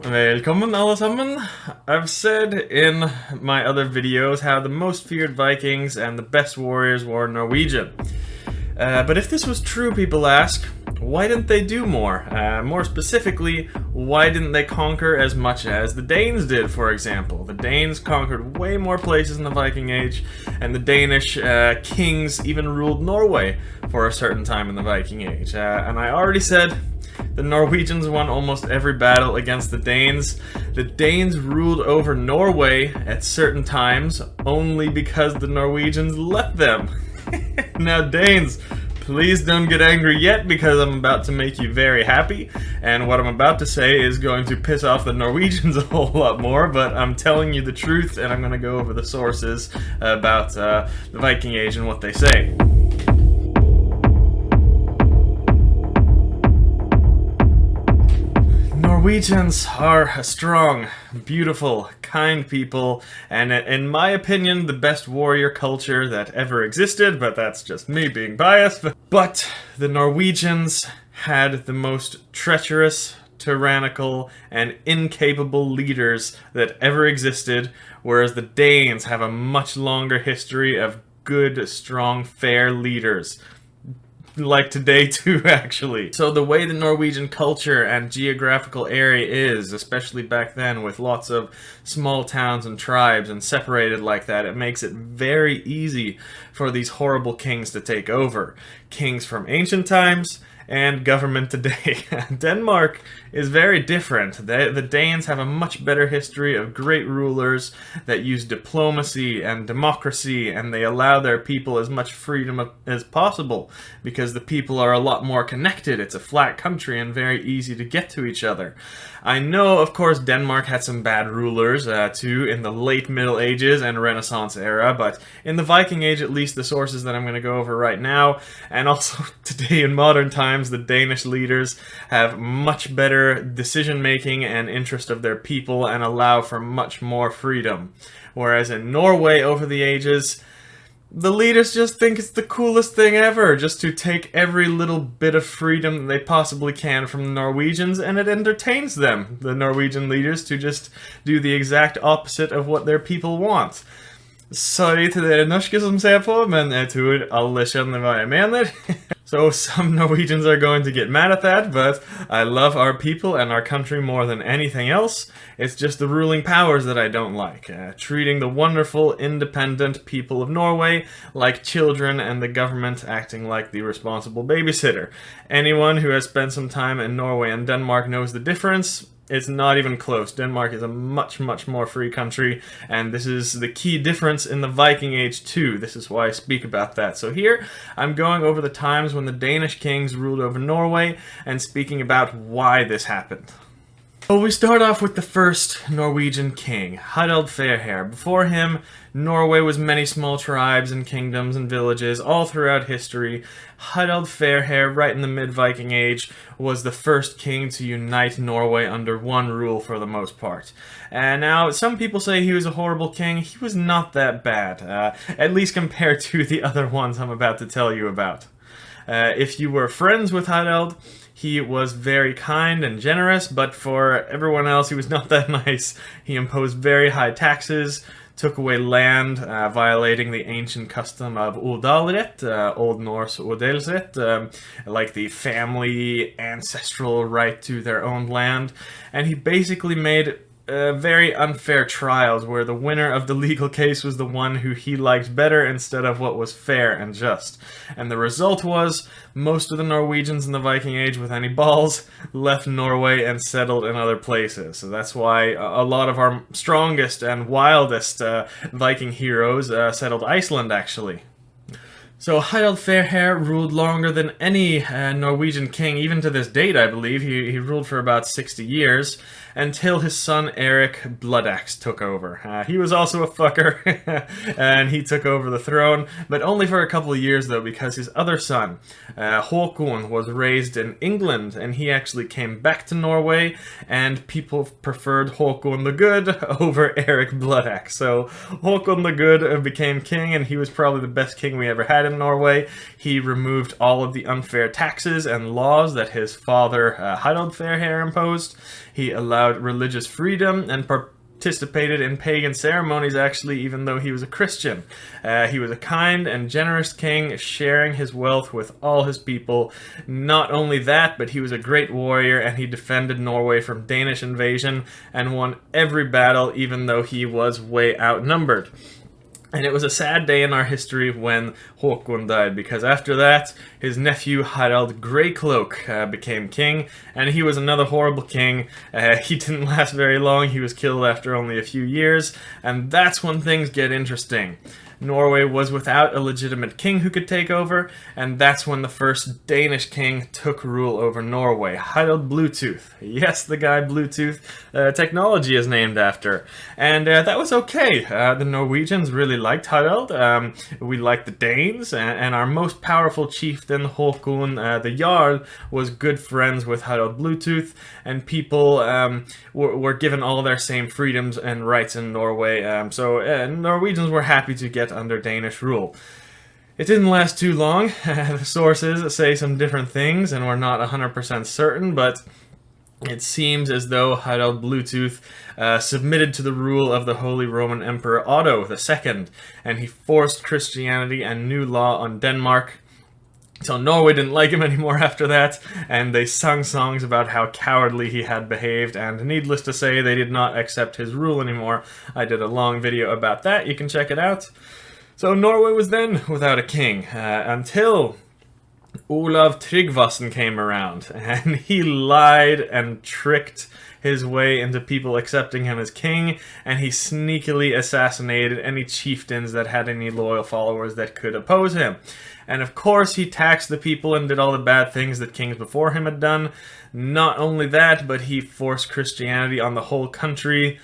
Velkommen alle sammen. I've said in my other videos how the most feared Vikings and the best warriors were Norwegian. But if this was true, people ask, why didn't they do more? More specifically, why didn't they conquer as much as the Danes did, for example? The Danes conquered way more places in the Viking Age, and the Danish kings even ruled Norway for a certain time in the Viking Age. And I already said the Norwegians won almost every battle against the Danes. The Danes ruled over Norway at certain times only because the Norwegians let them. Now, Danes, please don't get angry yet, because I'm about to make you very happy, and what I'm about to say is going to piss off the Norwegians a whole lot more, but I'm telling you the truth, and I'm going to go over the sources about the Viking Age and what they say. Norwegians are a strong, beautiful, kind people, and in my opinion, the best warrior culture that ever existed, but that's just me being biased. But the Norwegians had the most treacherous, tyrannical, and incapable leaders that ever existed, whereas the Danes have a much longer history of good, strong, fair leaders. Like today too, actually. So the way the Norwegian culture and geographical area is, especially back then with lots of small towns and tribes and separated like that, it makes it very easy for these horrible kings to take over. Kings from ancient times and government today. Denmark is very different. The Danes have a much better history of great rulers that use diplomacy and democracy, and they allow their people as much freedom as possible because the people are a lot more connected. It's a flat country and very easy to get to each other. I know, of course, Denmark had some bad rulers too in the late Middle Ages and Renaissance era, but in the Viking Age, at least the sources that I'm going to go over right now, and also today in modern times, the Danish leaders have much better decision-making and interest of their people and allow for much more freedom. Whereas in Norway over the ages, the leaders just think it's the coolest thing ever, just to take every little bit of freedom that they possibly can from the Norwegians, and it entertains them, the Norwegian leaders, to just do the exact opposite of what their people want. Sorry til dere norske som ser på, men jeg tror alle skjønner hva jeg mener. So some Norwegians are going to get mad at that, but I love our people and our country more than anything else. It's just the ruling powers that I don't like. Treating the wonderful, independent people of Norway like children and the government acting like the responsible babysitter. Anyone who has spent some time in Norway and Denmark knows the difference. It's not even close. Denmark is a much, much more free country, and this is the key difference in the Viking Age too. This is why I speak about that. So here, I'm going over the times when the Danish kings ruled over Norway, and speaking about why this happened. Well, we start off with the first Norwegian king, Harald Fairhair. Before him, Norway was many small tribes and kingdoms and villages all throughout history. Harald Fairhair, right in the mid-Viking Age, was the first king to unite Norway under one rule for the most part. And now, some people say he was a horrible king. He was not that bad, at least compared to the other ones I'm about to tell you about. If you were friends with Harald, he was very kind and generous, but for everyone else, he was not that nice. He imposed very high taxes, took away land, violating the ancient custom of odalrett, Old Norse odelsrett, like the family ancestral right to their own land, and he basically made very unfair trials where the winner of the legal case was the one who he liked better instead of what was fair and just. And the result was, most of the Norwegians in the Viking Age with any balls left Norway and settled in other places. So that's why a lot of our strongest and wildest Viking heroes settled Iceland, actually. So Harald Fairhair ruled longer than any Norwegian king, even to this date, I believe. He ruled for about 60 years, until his son Eric Bloodaxe took over. He was also a fucker, and he took over the throne, but only for a couple of years though, because his other son, Håkon, was raised in England, and he actually came back to Norway, and people preferred Håkon the Good over Eric Bloodaxe. So Håkon the Good became king, and he was probably the best king we ever had in in Norway. He removed all of the unfair taxes and laws that his father, Harald Fairhair, imposed. He allowed religious freedom and participated in pagan ceremonies, actually, even though he was a Christian. He was a kind and generous king, sharing his wealth with all his people. Not only that, but he was a great warrior, and he defended Norway from Danish invasion and won every battle, even though he was way outnumbered. And it was a sad day in our history when Håkon died, because after that, his nephew Harald Greycloak became king, and he was another horrible king. He didn't last very long. He was killed after only a few years, and that's when things get interesting. Norway was without a legitimate king who could take over, and that's when the first Danish king took rule over Norway, Harald Bluetooth. Yes, the guy Bluetooth technology is named after. And that was okay. The Norwegians really liked Harald. We liked the Danes, and our most powerful chieftain, Håkon the Jarl, was good friends with Harald Bluetooth, and people were given all their same freedoms and rights in Norway. So Norwegians were happy to get under Danish rule. It didn't last too long. The sources say some different things, and we're not 100% certain, but it seems as though Harald Bluetooth submitted to the rule of the Holy Roman Emperor Otto II, and he forced Christianity and new law on Denmark. So Norway didn't like him anymore after that, and they sung songs about how cowardly he had behaved, and needless to say, they did not accept his rule anymore. I did a long video about that, you can check it out. So Norway was then without a king, until Olav Tryggvason came around, and he lied and tricked his way into people accepting him as king, and he sneakily assassinated any chieftains that had any loyal followers that could oppose him. And of course, he taxed the people and did all the bad things that kings before him had done. Not only that, but he forced Christianity on the whole country.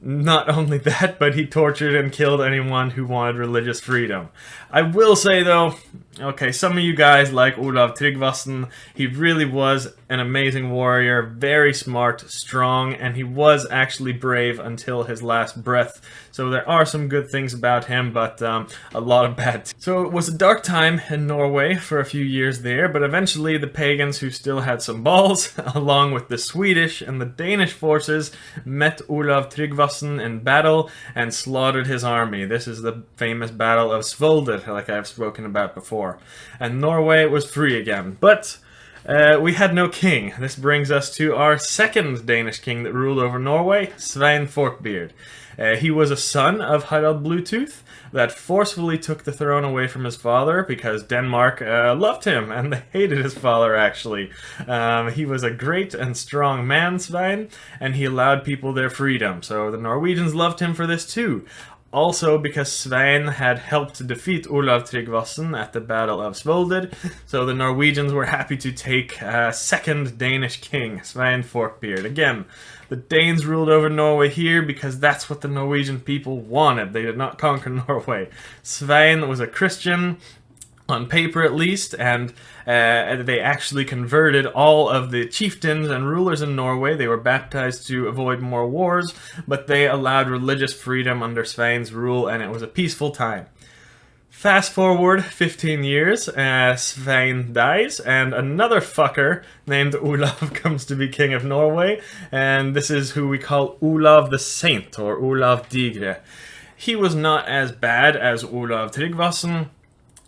Not only that, but he tortured and killed anyone who wanted religious freedom. I will say, though, okay, some of you guys like Olav Tryggvason. He really was an amazing warrior, very smart, strong, and he was actually brave until his last breath. So there are some good things about him, but a lot of bad. So it was a dark time in Norway for a few years there, but eventually the pagans who still had some balls, along with the Swedish and the Danish forces, met Olav Tryggvason in battle and slaughtered his army. This is the famous Battle of Svolder, like I've spoken about before. And Norway was free again. But we had no king. This brings us to our second Danish king that ruled over Norway, Swein Forkbeard. He was a son of Harald Bluetooth that forcefully took the throne away from his father because Denmark loved him, and they hated his father, actually. He was a great and strong man, Swein, and he allowed people their freedom, so the Norwegians loved him for this too. Also because Swein had helped defeat Olav Tryggvason at the Battle of Svolder, so the Norwegians were happy to take second Danish king, Swein Forkbeard. Again, the Danes ruled over Norway here because that's what the Norwegian people wanted. They did not conquer Norway. Swein was a Christian, on paper at least, and they actually converted all of the chieftains and rulers in Norway. They were baptized to avoid more wars, but they allowed religious freedom under Svein's rule, and it was a peaceful time. Fast forward 15 years, Swein dies, and another fucker named Olav comes to be king of Norway, and this is who we call Olav the Saint, or Olav Digre. He was not as bad as Olav Tryggvason.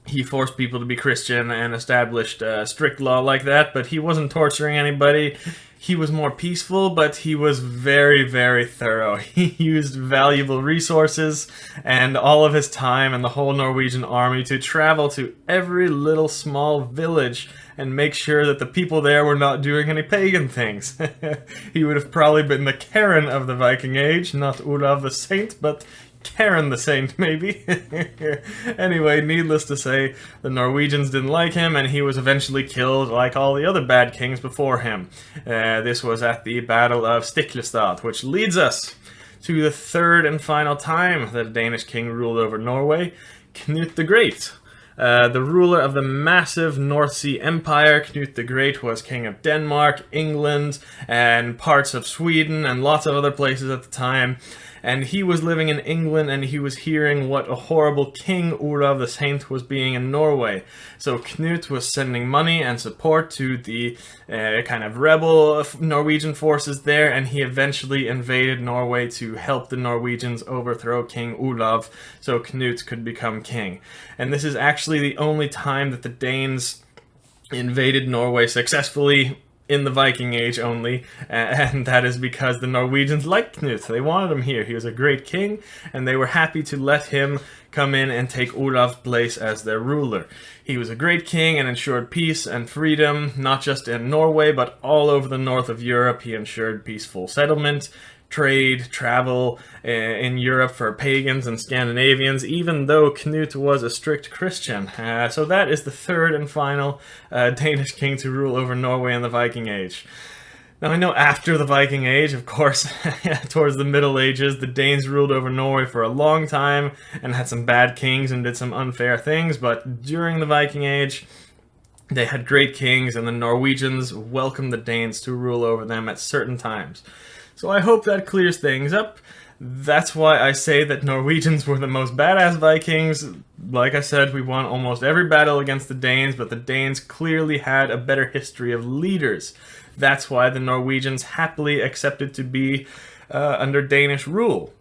He forced people to be Christian and established strict law like that, but he wasn't torturing anybody. He was more peaceful, but he was very, very thorough. He used valuable resources and all of his time and the whole Norwegian army to travel to every little small village and make sure that the people there were not doing any pagan things. He would have probably been the Karen of the Viking Age, not Olav the Saint, but Karen the Saint, maybe. Anyway, needless to say, the Norwegians didn't like him, and he was eventually killed like all the other bad kings before him. This was at the Battle of Stiklestad, which leads us to the third and final time that a Danish king ruled over Norway, Knut the Great. The ruler of the massive North Sea Empire. Knut the Great was king of Denmark, England, and parts of Sweden, and lots of other places at the time. and he was living in England, and he was hearing what a horrible king Olav the Saint was being in Norway. So Knut was sending money and support to the kind of rebel Norwegian forces there, and he eventually invaded Norway to help the Norwegians overthrow King Olav so Knut could become king. And this is actually the only time that the Danes invaded Norway successfully in the Viking Age only, and that is because the Norwegians liked Knut. They wanted him here. He was a great king, and they were happy to let him come in and take Olav's place as their ruler. He was a great king and ensured peace and freedom, not just in Norway, but all over the north of Europe. He ensured peaceful settlement, trade, travel in Europe for pagans and Scandinavians, even though Knut was a strict Christian. So that is the third and final Danish king to rule over Norway in the Viking Age. Now, I know after the Viking Age, of course, towards the Middle Ages, the Danes ruled over Norway for a long time and had some bad kings and did some unfair things, but during the Viking Age, they had great kings, and the Norwegians welcomed the Danes to rule over them at certain times. So I hope that clears things up. That's why I say that Norwegians were the most badass Vikings. Like I said, we won almost every battle against the Danes, but the Danes clearly had a better history of leaders. That's why the Norwegians happily accepted to be under Danish rule.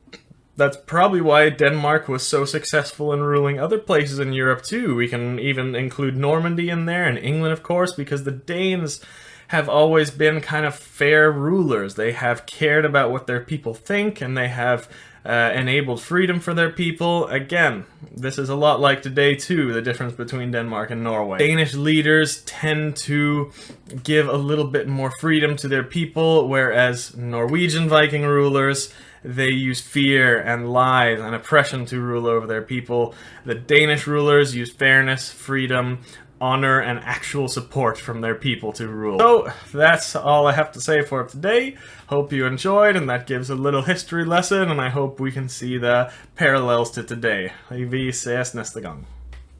That's probably why Denmark was so successful in ruling other places in Europe too. We can even include Normandy in there, and England, of course, because the Danes have always been kind of fair rulers. They have cared about what their people think, and they have enabled freedom for their people. Again, this is a lot like today too, the difference between Denmark and Norway. Danish leaders tend to give a little bit more freedom to their people, whereas Norwegian Viking rulers, they use fear and lies and oppression to rule over their people. The Danish rulers use fairness, freedom, honor, and actual support from their people to rule. So that's all I have to say for today. Hope you enjoyed, and that gives a little history lesson, and I hope we can see the parallels to today. Vi ses nästa gång.